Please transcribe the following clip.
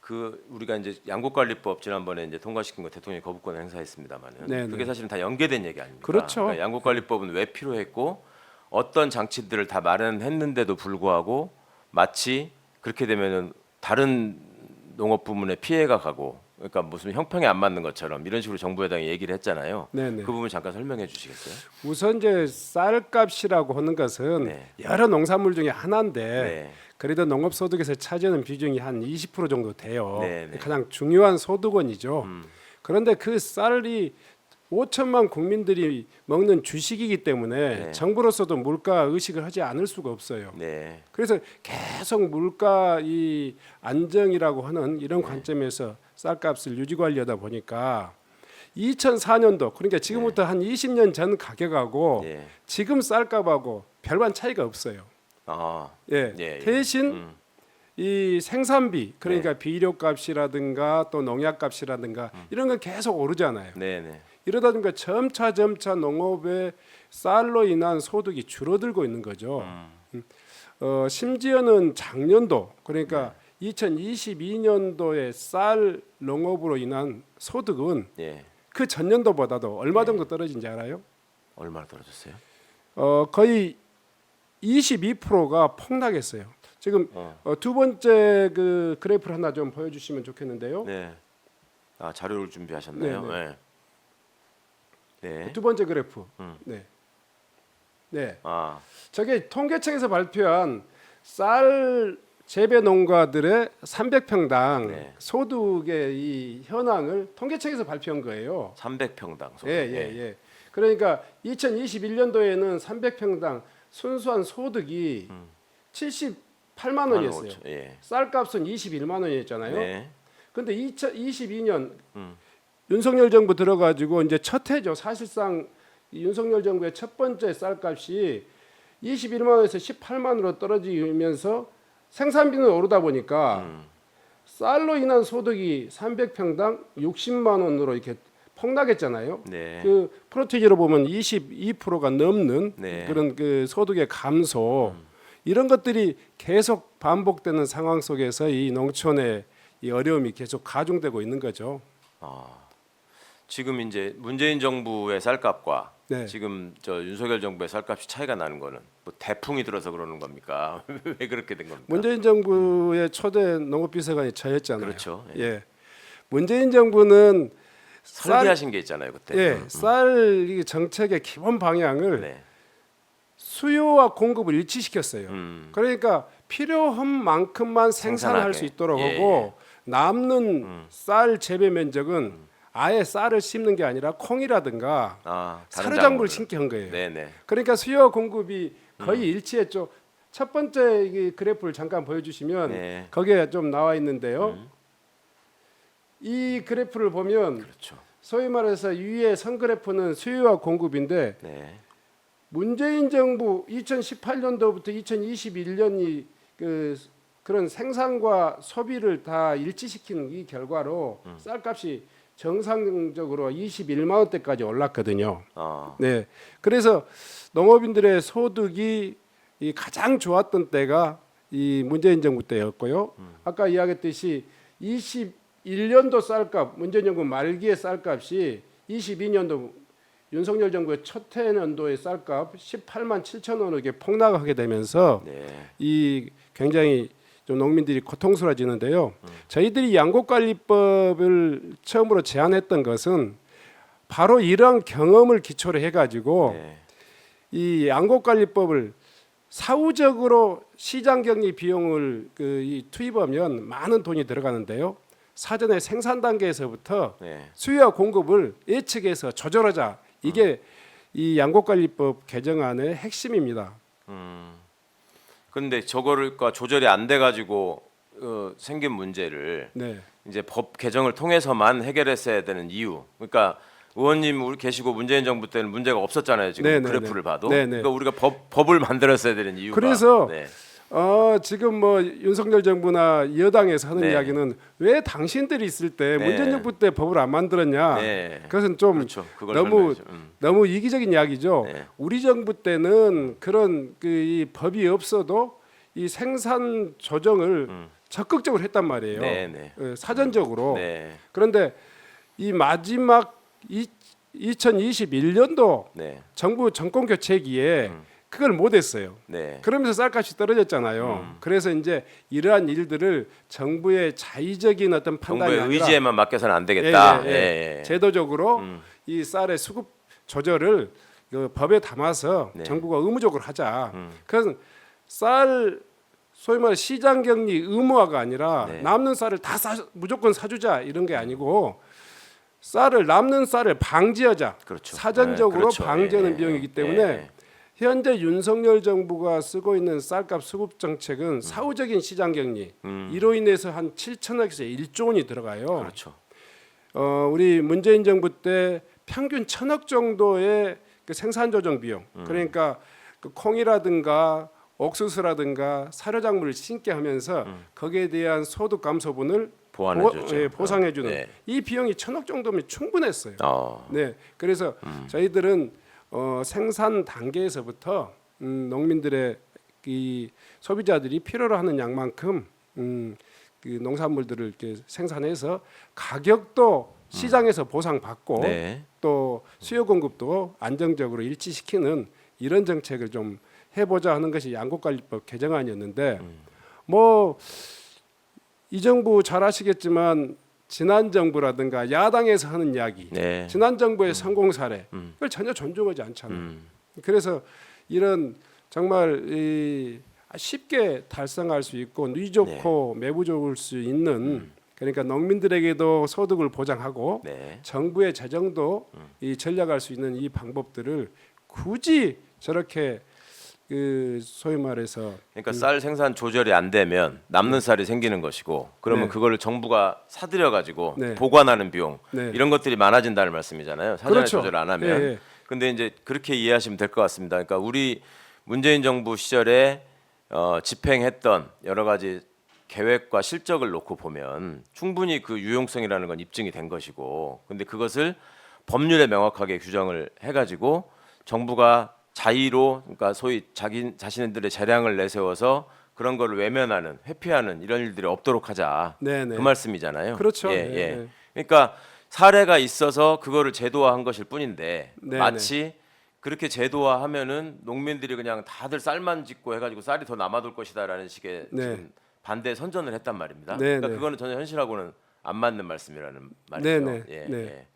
그 우리가 이제 양곡관리법 지난번에 이제 통과시킨 거 대통령이 거부권을 행사했습니다만은 네네. 그게 사실은 다 연계된 얘기 아닙니까? 그렇죠. 그러니까 양곡관리법은 왜 필요했고 어떤 장치들을 다 마련했는데도 불구하고 마치 그렇게 되면은 다른 농업 부문에 피해가 가고 그러니까 무슨 형평이 안 맞는 것처럼 이런 식으로 정부 여당이 얘기를 했잖아요. 네네. 그 부분 잠깐 설명해 주시겠어요? 우선 이제 쌀값이라고 하는 것은 네. 여러 농산물 중에 하나인데 네. 그래도 농업소득에서 차지하는 비중이 한 20% 정도 돼요. 네. 가장 중요한 소득원이죠. 그런데 그 쌀이 5천만 국민들이 먹는 주식이기 때문에 네. 정부로서도 물가 의식을 하지 않을 수가 없어요. 네. 그래서 계속 물가 이 안정이라고 하는 이런 관점에서 쌀값을 유지 관리하다 보니까 2004년도 그러니까 지금부터 한 20년 전 가격하고 네. 지금 쌀값하고 별반 차이가 없어요. 아. 예. 예, 예. 대신 이 생산비 그러니까 비료값이라든가 또 농약값이라든가 이런 건 계속 오르잖아요. 네, 네. 이러다 보니까 점차 농업의 쌀로 인한 소득이 줄어들고 있는 거죠. 심지어는 작년도 그러니까 2022년도에 쌀 농업으로 인한 소득은 예. 그 전년도보다도 얼마 정도 떨어진지 알아요? 얼마나 떨어졌어요? 거의 22%가 폭락했어요. 지금 두 번째 그 그래프를 하나 좀 보여주시면 좋겠는데요. 네. 아 자료를 준비하셨나요? 네, 네. 네. 두 번째 그래프. 네. 네. 아, 저게 통계청에서 발표한 쌀 재배 농가들의 300평당 네. 소득의 이 현황을 통계청에서 발표한 거예요. 300평당 소득. 예. 그러니까 2021년도에는 300평당 순수한 소득이 78만 원이었어요. 예. 쌀값은 21만 원이었잖아요. 네. 근데 2022년 윤석열 정부 들어가지고 이제 첫 해죠. 사실상 윤석열 정부의 첫 번째 쌀값이 21만 원에서 18만 원으로 떨어지면서 생산비는 오르다 보니까 쌀로 인한 소득이 300평당 60만 원으로 이렇게 폭락했잖아요. 네. 그 프로티지로 보면 22%가 넘는 네. 그런 그 소득의 감소 이런 것들이 계속 반복되는 상황 속에서 이 농촌의 이 어려움이 계속 가중되고 있는 거죠. 지금 이제 문재인 정부의 쌀값과 네. 지금 저 윤석열 정부의 쌀값이 차이가 나는 거는 뭐 대풍이 들어서 그러는 겁니까? 왜 그렇게 된 겁니까? 문재인 정부의 초대 농업비서관이 저였잖아요. 그렇죠. 예. 예. 문재인 정부는 설계하신 게 있잖아요 그때. 예, 쌀 이 정책의 기본 방향을 네. 수요와 공급을 일치시켰어요. 그러니까 필요한 만큼만 생산할 생산하게. 수 있도록 예, 하고 남는 쌀 재배 면적은 아예 쌀을 심는 게 아니라 콩이라든가 다른 사료작물을 작물을. 심게 한 거예요. 네네. 그러니까 수요와 공급이 거의 일치했죠. 첫 번째 이 그래프를 잠깐 보여주시면 네. 거기에 좀 나와 있는데요. 이 그래프를 보면 그렇죠. 소위 말해서 위에 선 그래프는 수요와 공급인데 네. 문재인 정부 2018년도부터 2021년이 그런 생산과 소비를 다 일치시키는 이 결과로 쌀값이 정상적으로 21만 원대까지 올랐거든요. 네, 그래서 농업인들의 소득이 이 가장 좋았던 때가 이 문재인 정부 때였고요. 아까 이야기했듯이 21년도 쌀값, 문재인 정부 말기의 쌀값이 22년도 윤석열 정부의 첫 해년도의 쌀값 18만 7천 원으로 이렇게 폭락하게 되면서 네. 이 굉장히 좀 농민들이 고통스러워지는데요. 저희들이 양곡관리법을 처음으로 제안했던 것은 바로 이러한 경험을 기초로 해가지고 네. 이 양곡관리법을 사후적으로 시장 격리 비용을 이 투입하면 많은 돈이 들어가는데요. 사전에 생산 단계에서부터 네. 수요와 공급을 예측해서 조절하자. 이게 이 양곡관리법 개정안의 핵심입니다. 근데 저거를과 조절이 안 돼 가지고 생긴 문제를 네. 이제 법 개정을 통해서만 해결했어야 되는 이유. 그러니까 의원님 우리 계시고 문재인 정부 때는 문제가 없었잖아요. 지금 네네네. 그래프를 봐도. 네네. 그러니까 우리가 법을 만들었어야 되는 이유가. 그래서 네. 지금 뭐 윤석열 정부나 여당에서 하는 네. 이야기는 왜 당신들이 있을 때 네. 문재인 정부 때 법을 안 만들었냐. 네. 그것은 좀 그렇죠. 그걸 너무 설명해줘. 너무 이기적인 이야기죠. 네. 우리 정부 때는 그런 이 법이 없어도 이 생산 조정을 적극적으로 했단 말이에요. 네, 네. 사전적으로. 네. 그런데 이 마지막 2021년도 네. 정부 정권 교체기에 그걸 못했어요. 네. 그러면서 쌀값이 떨어졌잖아요. 그래서 이제 이러한 일들을 정부의 자의적인 어떤 판단이 정부의 아니라 의지에만 맡겨서는 안 되겠다. 예. 제도적으로 이 쌀의 수급 조절을 그 법에 담아서 네. 정부가 의무적으로 하자. 그래서 쌀 소위 말해 시장 격리 의무화가 아니라 네. 남는 쌀을 다 무조건 사주자 이런 게 아니고 쌀을 남는 쌀을 방지하자. 그렇죠. 사전적으로 네, 그렇죠. 방지하는 예, 비용이기 예, 때문에 예. 현재 윤석열 정부가 쓰고 있는 쌀값 수급 정책은 사후적인 시장 격리 이로 인해서 한 7천억에서 1조 원이 들어가요. 그렇죠. 우리 문재인 정부 때 평균 1,000억 정도의 그 생산 조정 비용. 그러니까 그 콩이라든가 옥수수라든가 사료작물을 심게 하면서 거기에 대한 소득 감소분을 보완해주죠. 보상해주는 네. 이 비용이 1,000억 정도면 충분했어요. 어. 네, 그래서 저희들은 생산 단계에서부터 농민들의 이 소비자들이 필요로 하는 양만큼 그 농산물들을 이렇게 생산해서 가격도 시장에서 보상받고 네. 또 수요 공급도 안정적으로 일치시키는 이런 정책을 좀 해보자 하는 것이 양곡관리법 개정안이었는데 뭐 이 정부 잘 아시겠지만 지난 정부라든가 야당에서 하는 이야기, 네. 지난 정부의 성공 사례 그걸 전혀 존중하지 않잖아요. 그래서 이런 정말 쉽게 달성할 수 있고 누이 좋고 매부 좋을 수 있는 그러니까 농민들에게도 소득을 보장하고 네. 정부의 재정도 이 전략할 수 있는 이 방법들을 굳이 저렇게 그 소위 말해서 그러니까 쌀 생산 조절이 안 되면 남는 쌀이 생기는 것이고 그러면 네. 그거를 정부가 사들여 가지고 네. 보관하는 비용 네. 이런 것들이 많아진다는 말씀이잖아요. 사전에 그렇죠. 조절 안 하면. 예, 예. 근데 이제 그렇게 이해하시면 될 것 같습니다. 그러니까 우리 문재인 정부 시절에 집행했던 여러 가지 계획과 실적을 놓고 보면 충분히 그 유용성이라는 건 입증이 된 것이고 근데 그것을 법률에 명확하게 규정을 해가지고 정부가 자의로 그러니까 소위 자신들의 재량을 내세워서 그런 거를 외면하는 회피하는 이런 일들이 없도록 하자 네네. 그 말씀이잖아요. 그렇죠. 예, 네, 예. 네. 그러니까 사례가 있어서 그거를 제도화한 것일 뿐인데 네네. 마치 그렇게 제도화하면은 농민들이 그냥 다들 쌀만 짓고 해가지고 쌀이 더 남아돌 것이다라는 식의 네. 지금 반대 선전을 했단 말입니다. 네, 그러니까 네. 그거는 전혀 현실하고는 안 맞는 말씀이라는 말이죠. 네, 네. 예, 네. 예.